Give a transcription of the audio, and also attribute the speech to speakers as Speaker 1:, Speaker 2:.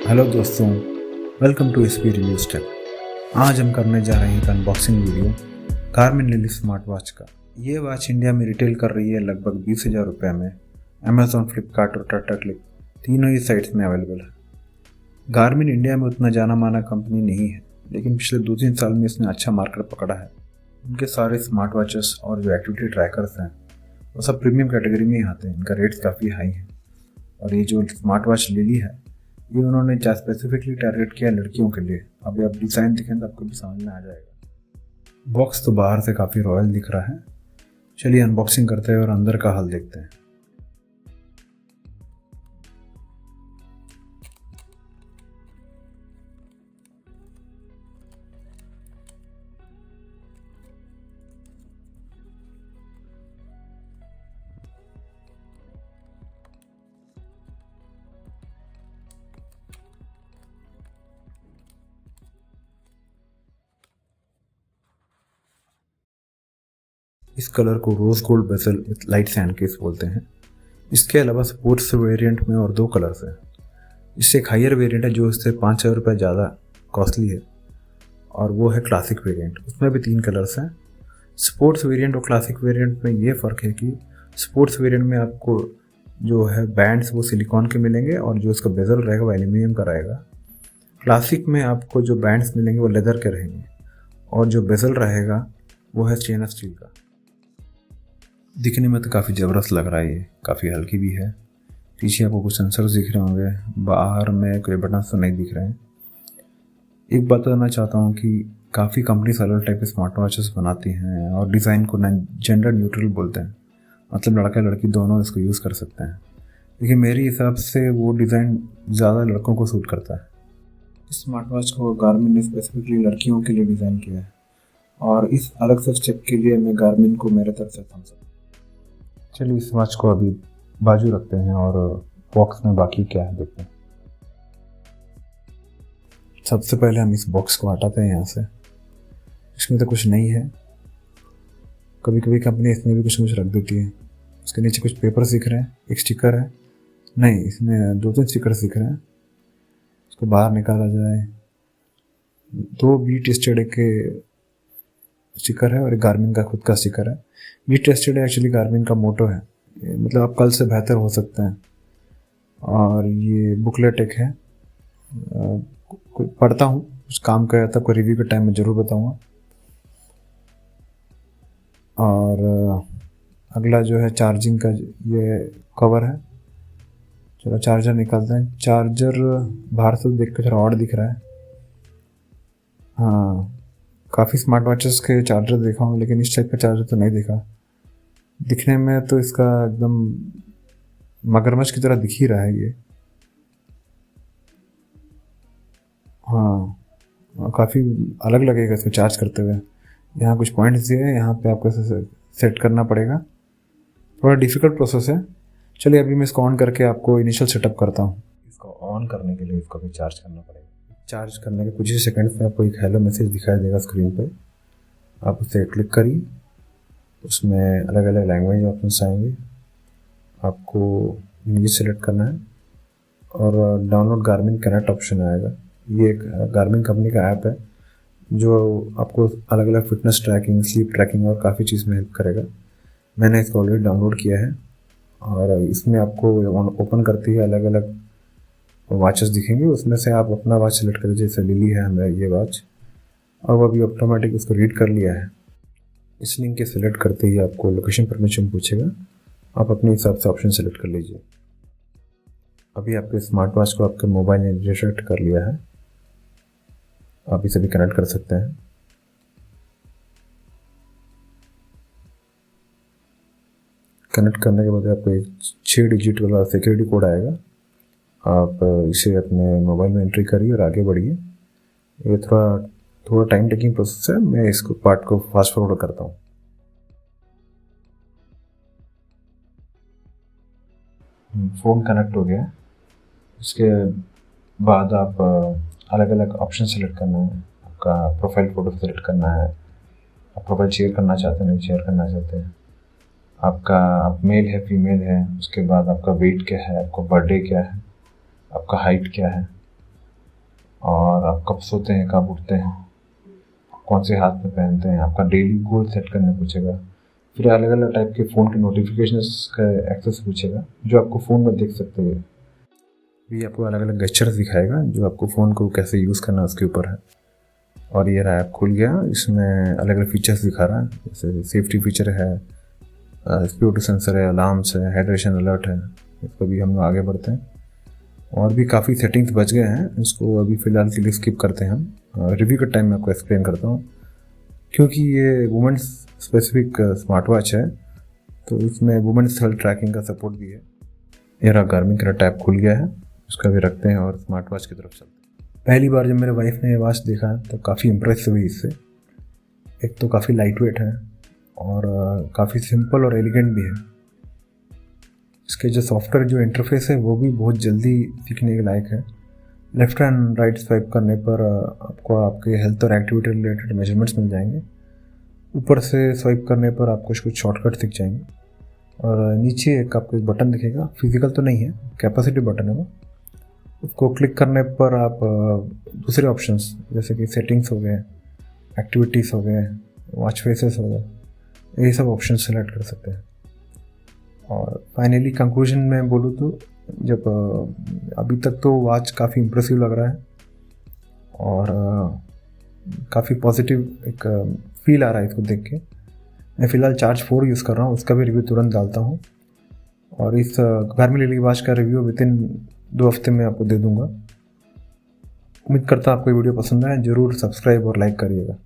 Speaker 1: Hello दोस्तों, welcome to SP review step. आज हम करने जा रहे हैं एक unboxing video Garmin Lily smart watch का। ये वॉच इंडिया में रिटेल कर रही है लगभग 20,000 रुपये में। अमेजॉन, फ्लिपकार्ट और टाटा क्लिक तीनों ही साइट्स में अवेलेबल है। गार्मिन इंडिया में उतना जाना माना कंपनी नहीं है, लेकिन पिछले 2-3 साल में इसने अच्छा मार्केट पकड़ा है। उनके सारे स्मार्ट वॉचेस और जो एक्टिविटी ट्रैकर्स हैं वो सब प्रीमियम कैटेगरी में ही आते हैं। इनका रेट्स काफ़ी हाई है। और ये जो स्मार्ट वॉच लिली है, ये उन्होंने स्पेसिफिकली टारगेट किया लड़कियों के लिए। अभी आप डिज़ाइन दिखें तो आपको भी समझ में आ जाएगा। बॉक्स तो बाहर से काफ़ी रॉयल दिख रहा है। चलिए अनबॉक्सिंग करते हैं और अंदर का हाल देखते हैं। इस कलर को rose gold bezel with light sand case बोलते हैं। इसके अलावा स्पोर्ट्स वेरिएंट में और 2 कलर्स हैं। इससे एक हायर वेरिएंट है जो इससे 5,000 रुपये ज़्यादा कॉस्टली है, और वो है क्लासिक वेरिएंट। उसमें भी 3 कलर्स हैं। स्पोर्ट्स वेरिएंट और क्लासिक वेरिएंट में ये फ़र्क है कि स्पोर्ट्स वेरिएंट में आपको जो है बैंड्स वो सिलिकॉन के मिलेंगे और जो इसका बेजल रहेगा वो एल्यूमिनियम का रहेगा। क्लासिक में आपको जो बैंड्स मिलेंगे वो लेदर के रहेंगे और जो बेजल रहेगा वो है स्टेनलेस स्टील का। दिखने में तो काफ़ी ज़बरदस्त लग रहा है। ये काफ़ी हल्की भी है। पीछे आपको कुछ सेंसर्स दिख रहे होंगे, बाहर में कोई बटन तो नहीं दिख रहे हैं। एक बात बताना चाहता हूँ कि काफ़ी कंपनीज अलग टाइप के स्मार्ट वॉचेस बनाती हैं और डिज़ाइन को जेंडर न्यूट्रल बोलते हैं, मतलब लड़का लड़की दोनों इसको यूज़ कर सकते हैं। लेकिन मेरे हिसाब से वो डिज़ाइन ज़्यादा लड़कों को सूट करता है। इस स्मार्ट वॉच को गार्मिन ने स्पेसिफिकली लड़कियों के लिए डिज़ाइन किया है, और इस अलग से स्टेप के लिए मैं गार्मिन को मेरे तरफ से थम्स अप। चलिए इस वॉच को अभी बाजू रखते हैं और बॉक्स में बाकी क्या है देखते हैं। सबसे पहले हम इस बॉक्स को हटाते हैं यहाँ से। इसमें तो कुछ नहीं है। कभी कभी कंपनी इसमें भी कुछ रख देती है। उसके नीचे कुछ पेपर्स दिख रहे हैं, एक स्टिकर है, नहीं इसमें 2-3 स्टिकर दिख रहे हैं। इसको बाहर निकाला जाए, 2 बी टेस्टेड के स्टिकर है और एक गार्मिन का खुद का स्टिकर है। बी टेस्टेड एक्चुअली गार्मिन का मोटो है, मतलब आप कल से बेहतर हो सकते हैं। और ये बुकलेट एक है, पढ़ता हूँ, कुछ काम कर था, कोई रिव्यू के टाइम में ज़रूर बताऊँगा। और अगला जो है चार्जिंग का ये कवर है। चलो चार्जर निकालते हैं। चार्जर बाहर से देख कर थोड़ा ऑड दिख रहा है। हाँ, काफ़ी स्मार्ट वॉचेस के चार्जर देखा हूँ, लेकिन इस टाइप का चार्जर तो नहीं देखा। दिखने में तो इसका एकदम मगरमच्छ की तरह दिख ही रहा है ये। हाँ, काफ़ी अलग लगेगा इसको चार्ज करते हुए। यहाँ कुछ पॉइंट्स दिए हैं, यहाँ पे आपको सेट करना पड़ेगा। थोड़ा डिफ़िकल्ट प्रोसेस है। चलिए अभी मैं इसको ऑन करके आपको इनिशियल सेटअप करता हूँ। इसको ऑन करने के लिए इसको भी चार्ज करना पड़ेगा। चार्ज करने के कुछ ही सेकंड्स में आपको एक हेलो मैसेज दिखाई देगा स्क्रीन पे। आप उसे क्लिक करिए, उसमें अलग अलग लैंग्वेज ऑप्शंस आएंगे। आपको इंग्लिश सेलेक्ट करना है और डाउनलोड गार्मिन कनेक्ट ऑप्शन आएगा। ये एक गार्मिन कंपनी का ऐप है जो आपको अलग अलग फिटनेस ट्रैकिंग, स्लीप ट्रैकिंग और काफ़ी चीज़ में हेल्प करेगा। मैंने इसको ऑलरेडी डाउनलोड किया है और इसमें आपको ओपन करते ही अलग अलग वॉचेस दिखेंगे। उसमें से आप अपना वॉच सेलेक्ट करें, जैसे लिली है हमें ये वॉच, और वो अभी ऑटोमेटिक उसको रीड कर लिया है। इस लिंक के सिलेक्ट करते ही आपको लोकेशन परमिशन पूछेगा, आप अपने हिसाब से ऑप्शन सेलेक्ट कर लीजिए। अभी आपके स्मार्ट वॉच को आपके मोबाइल ने रिसेट कर लिया है, आप इसे भी कनेक्ट कर सकते हैं। कनेक्ट करने के बाद आपको एक 6 डिजिट वाला सिक्योरिटी कोड आएगा। आप इसे अपने मोबाइल में एंट्री करिए और आगे बढ़िए। ये थोड़ा टाइम टेकिंग प्रोसेस है, मैं इसको पार्ट को फास्ट फॉरवर्ड करता हूँ। फ़ोन कनेक्ट हो गया। इसके बाद आप अलग अलग ऑप्शन सेलेक्ट करना है। आपका प्रोफाइल फ़ोटो सेलेक्ट करना है। आप प्रोफाइल शेयर करना चाहते हैं, नहीं शेयर करना चाहते हैं। आप मेल है, फीमेल है, उसके बाद आपका वेट क्या है, आपका बर्थडे क्या है, आपका हाइट क्या है, और आप कब सोते हैं, कब उठते हैं, कौन से हाथ में पहनते हैं, आपका डेली गोल सेट करने पूछेगा। फिर अलग अलग टाइप के फ़ोन के नोटिफिकेशंस का एक्सेस पूछेगा जो आपको फ़ोन में देख सकते हैं। भी आपको अलग अलग गेस्चर्स दिखाएगा जो आपको फ़ोन को कैसे यूज़ करना है उसके ऊपर है। और ये रहा ऐप खुल गया, इसमें अलग अलग फीचर्स दिखा रहा है, जैसे सेफ्टी फीचर है, स्पीड सेंसर है, अलार्म्स है, हाइड्रेशन अलर्ट है। इसको भी हम लोग आगे बढ़ते हैं। और भी काफ़ी सेटिंग्स बच गए हैं, इसको अभी फ़िलहाल के लिए स्किप करते हैं हम। रिव्यू के टाइम में आपको एक्सप्लेन करता हूँ, क्योंकि ये वुमेंस स्पेसिफिक स्मार्ट वॉच है तो इसमें वुमेंस हेल्थ ट्रैकिंग का सपोर्ट भी है। ये रहा गार्मिन का टैब खुल गया है, उसका भी रखते हैं और स्मार्ट वॉच की तरफ चलते हैं। पहली बार जब मेरे वाइफ ने वॉच देखा तो काफ़ी इम्प्रेस हुई इससे। एक तो काफ़ी लाइट वेट है और काफ़ी सिंपल और एलिगेंट भी है। इसके जो सॉफ्टवेयर जो इंटरफेस है वो भी बहुत जल्दी सीखने के लायक है। लेफ्ट एंड राइट स्वाइप करने पर आपको आपके हेल्थ और एक्टिविटी रिलेटेड मेजरमेंट्स मिल जाएंगे। ऊपर से स्वाइप करने पर आपको कुछ शॉर्टकट दिख जाएंगे और नीचे एक आपको एक बटन दिखेगा, फिजिकल तो नहीं है, कैपेसिटी बटन है वो। उसको क्लिक करने पर आप दूसरे ऑप्शंस जैसे कि सेटिंग्स हो गए, एक्टिविटीज़ हो गए, वॉच फेसेस हो गए, ये सब ऑप्शन सेलेक्ट कर सकते हैं। और फाइनली कंक्लूजन में बोलूँ तो जब अभी तक तो वॉच काफ़ी इम्प्रेसिव लग रहा है और काफ़ी पॉजिटिव एक फील आ रहा है इसको देख के। मैं फ़िलहाल चार्ज 4 यूज़ कर रहा हूँ, उसका भी रिव्यू तुरंत डालता हूँ और इस गार्मिन लिली वॉच का रिव्यू विदिन 2 हफ्ते में आपको दे दूँगा। उम्मीद करता हूँ आपको वीडियो पसंद आए, ज़रूर सब्सक्राइब और लाइक करिएगा।